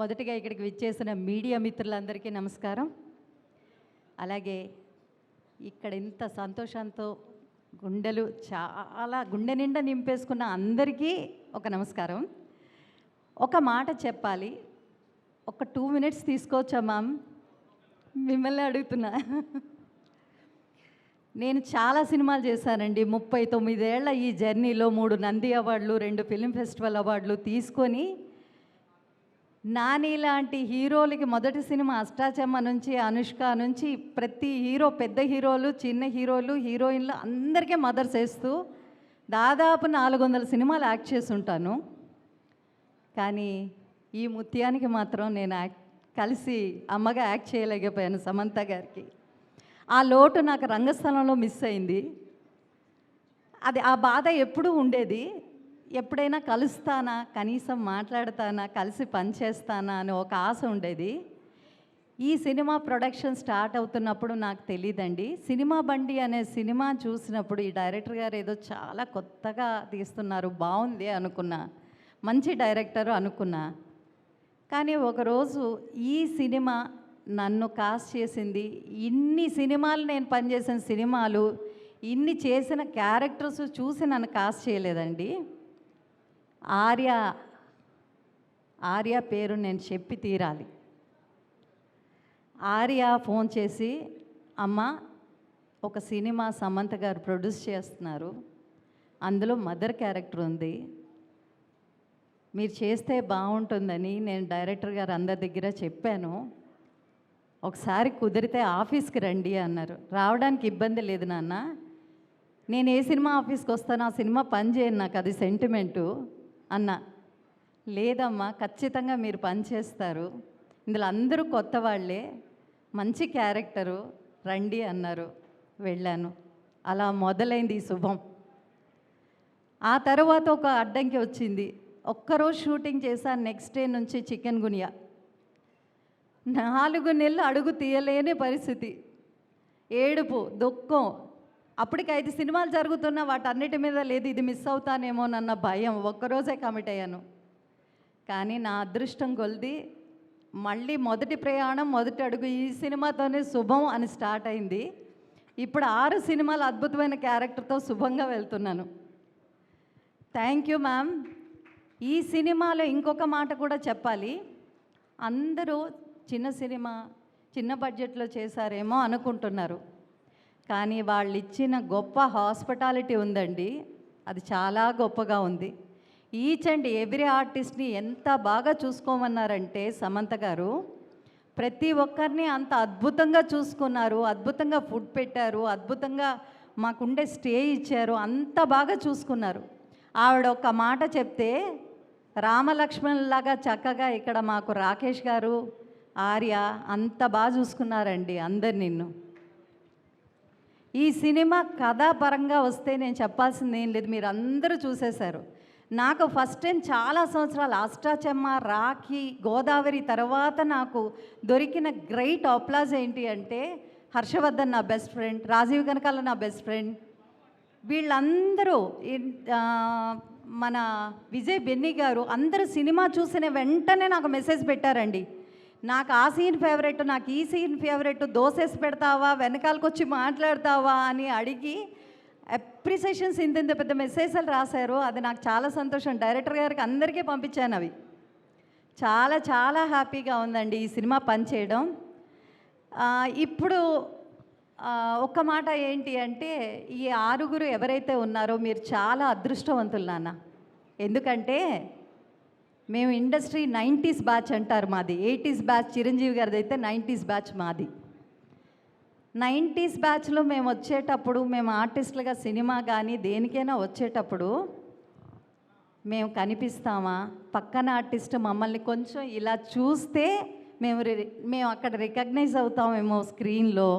మొదటిగా ఇక్కడికి విచ్చేసిన మీడియా మిత్రులందరికీ నమస్కారం. అలాగే ఇక్కడ ఇంత సంతోషంతో గుండె నిండా నింపేసుకున్న అందరికీ ఒక నమస్కారం. ఒక మాట చెప్పాలి, ఒక 2 minutes తీసుకోవచ్చా మ్యామ్? మిమ్మల్ని అడుగుతున్నా. నేను చాలా సినిమాలు చేశానండి. 39 ఏళ్ల ఈ జర్నీలో 3 నంది అవార్డులు, 2 ఫిల్మ్ ఫెస్టివల్ అవార్డులు తీసుకొని నాని లాంటి హీరోలకి మొదటి సినిమా అష్టాచెమ్మ నుంచి, అనుష్క నుంచి ప్రతి హీరో, పెద్ద హీరోలు, చిన్న హీరోలు, హీరోయిన్లు అందరికీ మదర్స్ వేస్తూ దాదాపు 400 సినిమాలు యాక్ట్ చేసి ఉంటాను. కానీ ఈ ముత్యానికి మాత్రం నేను కలిసి అమ్మగా యాక్ట్ చేయలేకపోయాను సమంత గారికి. ఆ లోటు నాకు రంగస్థలంలో మిస్ అయింది. ఆ బాధ ఎప్పుడూ ఉండేది. ఎప్పుడైనా కలుస్తానా, కనీసం మాట్లాడతానా, కలిసి పనిచేస్తానా అని ఒక ఆశ ఉండేది. ఈ సినిమా ప్రొడక్షన్ స్టార్ట్ అవుతున్నప్పుడు నాకు తెలియదండి. సినిమా బండి అనే సినిమా చూసినప్పుడు ఈ డైరెక్టర్ గారు ఏదో చాలా కొత్తగా తీస్తున్నారు, బాగుంది అనుకున్నా, మంచి డైరెక్టరు అనుకున్నా. కానీ ఒకరోజు ఈ సినిమా నన్ను కాస్ట్ చేసింది. ఇన్ని సినిమాలు నేను పనిచేసిన సినిమాలు, ఇన్ని చేసిన క్యారెక్టర్స్ చూసి నన్ను కాస్ట్ చేయలేదండి. ఆర్య పేరు నేను చెప్పి తీరాలి. ఆర్య ఫోన్ చేసి, అమ్మ ఒక సినిమా సమంత గారు ప్రొడ్యూస్ చేస్తున్నారు, అందులో మదర్ క్యారెక్టర్ ఉంది, మీరు చేస్తే బాగుంటుందని నేను డైరెక్టర్ గారు అందరి దగ్గర చెప్పాను, ఒకసారి కుదిరితే ఆఫీస్కి రండి అన్నారు. రావడానికి ఇబ్బంది లేదు నాన్న, నేను ఏ సినిమా ఆఫీస్కి వస్తానో ఆ సినిమా పని చేయను, నాకు అది సెంటిమెంటు అన్నా. లేదమ్మా, ఖచ్చితంగా మీరు పని చేస్తారు, ఇందులో అందరూ కొత్త వాళ్ళే, మంచి క్యారెక్టరు, రండి అన్నారు. వెళ్ళాను. అలా మొదలైంది ఈ శుభం. ఆ తర్వాత ఒక అడ్డంకి వచ్చింది. ఒక్కరోజు షూటింగ్ చేశాను, నెక్స్ట్ డే నుంచి చికెన్ గునియా. 4 నెలలు అడుగు తీయలేని పరిస్థితి, ఏడుపు, దుఃఖం. అప్పటికి 5 సినిమాలు జరుగుతున్నా వాటన్నిటి మీద లేదు, ఇది మిస్ అవుతానేమోనన్న భయం. ఒక్కరోజే కమిట్ అయ్యాను. కానీ నా అదృష్టం కొలిది మళ్ళీ మొదటి ప్రయాణం, మొదటి అడుగు ఈ సినిమాతోనే శుభం అని స్టార్ట్ అయింది. ఇప్పుడు 6 సినిమాలు అద్భుతమైన క్యారెక్టర్తో శుభంగా వెళ్తున్నాను. Thank you ma'am. ఈ సినిమాలో ఇంకొక మాట కూడా చెప్పాలి. అందరూ చిన్న సినిమా, చిన్న బడ్జెట్లో చేశారేమో అనుకుంటున్నారు, కానీ వాళ్ళు ఇచ్చిన గొప్ప హాస్పిటాలిటీ ఉందండి, అది చాలా గొప్పగా ఉంది. ఈచ్ అండ్ ఎవ్రీ ఆర్టిస్ట్ని ఎంత బాగా చూసుకోమన్నారంటే సమంత గారు ప్రతి ఒక్కరిని అంత అద్భుతంగా చూసుకున్నారు, అద్భుతంగా ఫుడ్ పెట్టారు, అద్భుతంగా మాకుండే స్టే ఇచ్చారు, అంత బాగా చూసుకున్నారు. ఆవిడ ఒక మాట చెప్తే రామలక్ష్మణులాగా చక్కగా ఇక్కడ మాకు రాకేష్ గారు, ఆర్య అంత బాగా చూసుకున్నారండి అందరు. నిన్ను ఈ సినిమా కథాపరంగా వస్తే నేను చెప్పాల్సింది ఏం లేదు, మీరు అందరూ చూసేశారు. నాకు ఫస్ట్ టైం చాలా సంవత్సరాలు అష్టాచెమ్మ, రాఖీ, గోదావరి తర్వాత నాకు దొరికిన గ్రేట్ అప్లాజ్ ఏంటి అంటే హర్షవర్ధన్ నా బెస్ట్ ఫ్రెండ్, రాజీవ్ కనకాల నా బెస్ట్ ఫ్రెండ్, వీళ్ళందరూ మన విజయ్ బెన్నీ గారు అందరూ సినిమా చూసిన వెంటనే నాకు మెసేజ్ పెట్టారండి. నాకు ఆ సీన్ ఫేవరెట్, నాకు ఈ సీన్ ఫేవరెట్, దోసేసి పెడతావా, వెనకాలకు వచ్చి మాట్లాడతావా అని అడిగి అప్రిసియేషన్స్ ఇంత పెద్ద మెసేజ్లు రాశారు. అది నాకు చాలా సంతోషం. డైరెక్టర్ గారికి అందరికీ పంపించాను. అవి చాలా చాలా హ్యాపీగా ఉందండి ఈ సినిమా పనిచేయడం. ఇప్పుడు ఒక్క మాట ఏంటి అంటే, ఈ 6 ఎవరైతే ఉన్నారో మీరు చాలా అదృష్టవంతులు నాన్న. ఎందుకంటే మేము ఇండస్ట్రీ 90s బ్యాచ్ అంటారు మాది, 80s బ్యాచ్ చిరంజీవి గారిది అయితే 90s బ్యాచ్ మాది. 90s బ్యాచ్లో మేము వచ్చేటప్పుడు, మేము ఆర్టిస్టులుగా సినిమా కానీ దేనికైనా వచ్చేటప్పుడు మేము కనిపిస్తామా, పక్కన ఆర్టిస్ట్ మమ్మల్ని కొంచెం ఇలా చూస్తే మేము అక్కడ రికగ్నైజ్ అవుతామేమో స్క్రీన్లో,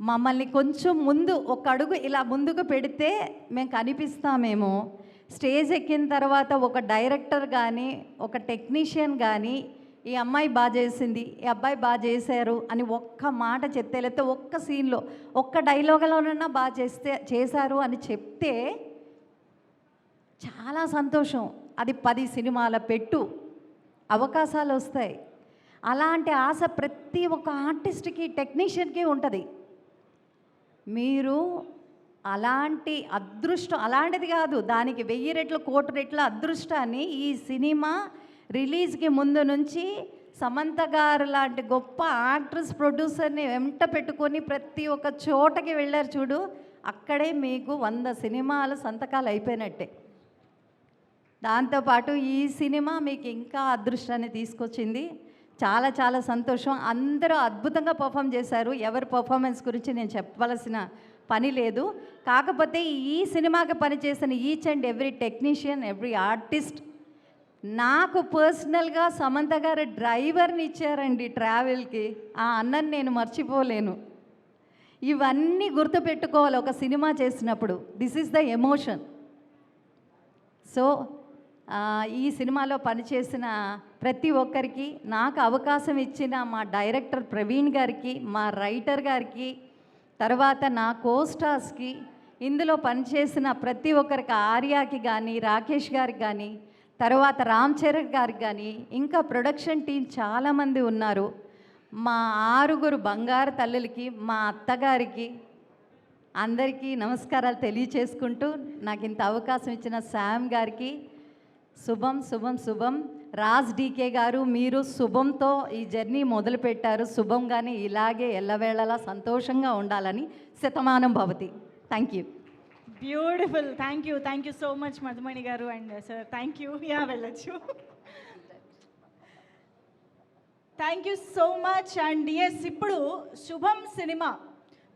మమ్మల్ని కొంచెం ముందు ఒక అడుగు ఇలా ముందుకు పెడితే మేము కనిపిస్తామేమో, స్టేజ్ ఎక్కిన తర్వాత ఒక డైరెక్టర్ కానీ ఒక టెక్నీషియన్ కానీ ఈ అమ్మాయి బాగా చేసింది, ఈ అబ్బాయి బాగా చేశారు అని ఒక్క మాట చెప్తే, లేకపోతే ఒక్క సీన్లో ఒక్క డైలాగులోనన్నా బాగా చేశారు అని చెప్తే చాలా సంతోషం. అది 10 సినిమాల పెట్టు, అవకాశాలు వస్తాయి. అలాంటి ఆశ ప్రతి ఒక్క ఆర్టిస్ట్కి, టెక్నీషియన్కి ఉంటుంది. మీరు అలాంటి అదృష్టం, అలాంటిది కాదు, దానికి 1000 రెట్లు 1,00,00,000 రెట్ల అదృష్టాన్ని ఈ సినిమా రిలీజ్కి ముందు నుంచి సమంత గారు లాంటి గొప్ప యాక్ట్రెస్, ప్రొడ్యూసర్ని వెంట పెట్టుకొని ప్రతి ఒక్క చోటకి వెళ్ళారు చూడు, అక్కడే మీకు 100 సినిమాల సంతకాలు అయిపోయినట్టే. దాంతోపాటు ఈ సినిమా మీకు ఇంకా అదృష్టాన్ని తీసుకొచ్చింది. చాలా చాలా సంతోషం. అందరూ అద్భుతంగా పర్ఫామ్ చేశారు. ఎవరి పర్ఫార్మెన్స్ గురించి నేను చెప్పవలసిన పని లేదు. కాకపోతే ఈ సినిమాకి పనిచేసిన each and every technician, every artist, నాకు పర్సనల్గా సమంత గారు డ్రైవర్ని ఇచ్చారండి ట్రావెల్కి. ఆ అన్నని నేను మర్చిపోలేను. ఇవన్నీ గుర్తుపెట్టుకోవాలి ఒక సినిమా చేసినప్పుడు. This is the emotion. So ఈ సినిమాలో పనిచేసిన ప్రతి ఒక్కరికి, నాకు అవకాశం ఇచ్చిన మా డైరెక్టర్ ప్రవీణ్ గారికి, మా రైటర్ గారికి, తర్వాత నా కోస్టార్స్కి, ఇందులో పనిచేసిన ప్రతి ఒక్కరికి, ఆర్యాకి కానీ, రాకేష్ గారికి కానీ, తర్వాత రామ్ చరణ్ గారికి కానీ, ఇంకా ప్రొడక్షన్ టీం చాలామంది ఉన్నారు. మా 6 బంగారు తల్లులకి, మా అత్తగారికి, అందరికీ నమస్కారాలు తెలియచేసుకుంటూ నాకు ఇంత అవకాశం ఇచ్చిన శామ్ గారికి శుభం శుభం శుభం. రాజ్ డీకే గారు, మీరు శుభంతో ఈ జర్నీ మొదలుపెట్టారు. శుభంగానే ఇలాగే ఎల్లవేళలా సంతోషంగా ఉండాలని శతమానం భవతి. Thank you. Beautiful. Thank you so much Madhumani గారు అండ్ సార్. Thank you. వెళ్ళచ్చు. Thank you so much. And yes, ఇప్పుడు శుభం సినిమా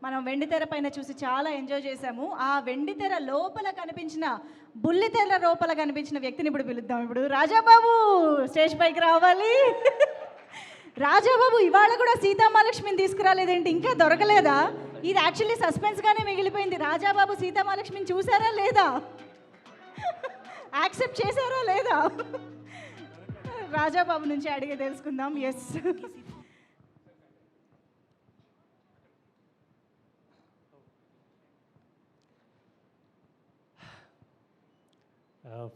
మనం వెండితెర పైన చూసి చాలా ఎంజాయ్ చేశాము. ఆ వెండితెర లోపల కనిపించిన, బుల్లితెర లోపల కనిపించిన వ్యక్తిని ఇప్పుడు పిలుద్దాం. ఇప్పుడు రాజాబాబు స్టేజ్ పైకి రావాలి. రాజాబాబు ఇవాళ కూడా సీతామహాలక్ష్మిని తీసుకురాలేదేంటి? ఇంకా దొరకలేదా? ఇది యాక్చువల్లీ సస్పెన్స్గానే మిగిలిపోయింది. రాజాబాబు సీతామహాలక్ష్మిని చూసారా లేదా? యాక్సెప్ట్ చేశారా లేదా? రాజాబాబు నుంచి అడిగి తెలుసుకుందాం. Yes,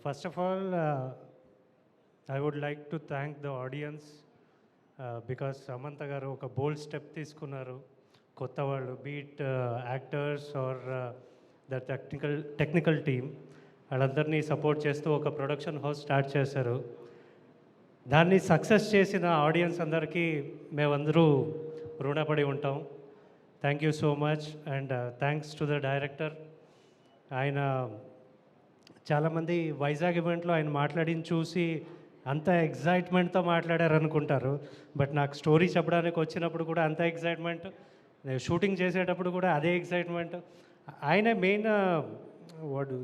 first of all, I would like to thank the audience because Samantha garu oka bold step తీసుకున్నారు. కొత్త వాళ్ళు, be it actors or the technical team, వాళ్ళందరినీ సపోర్ట్ చేస్తూ ఒక ప్రొడక్షన్ హౌస్ స్టార్ట్ చేశారు. దాన్ని సక్సెస్ చేసిన ఆడియన్స్ అందరికీ మేమందరూ రుణపడి ఉంటాం. Thank you so much. And thanks to the director. ఆయన చాలామంది వైజాగ్ ఈవెంట్లో ఆయన మాట్లాడిన చూసి అంత ఎగ్జైట్మెంట్తో మాట్లాడారు అనుకుంటారు. బట్ నాకు స్టోరీ చెప్పడానికి వచ్చినప్పుడు కూడా అంత ఎగ్జైట్మెంట్, షూటింగ్ చేసేటప్పుడు కూడా అదే ఎగ్జైట్మెంట్. ఆయన మెయిన్ వాడు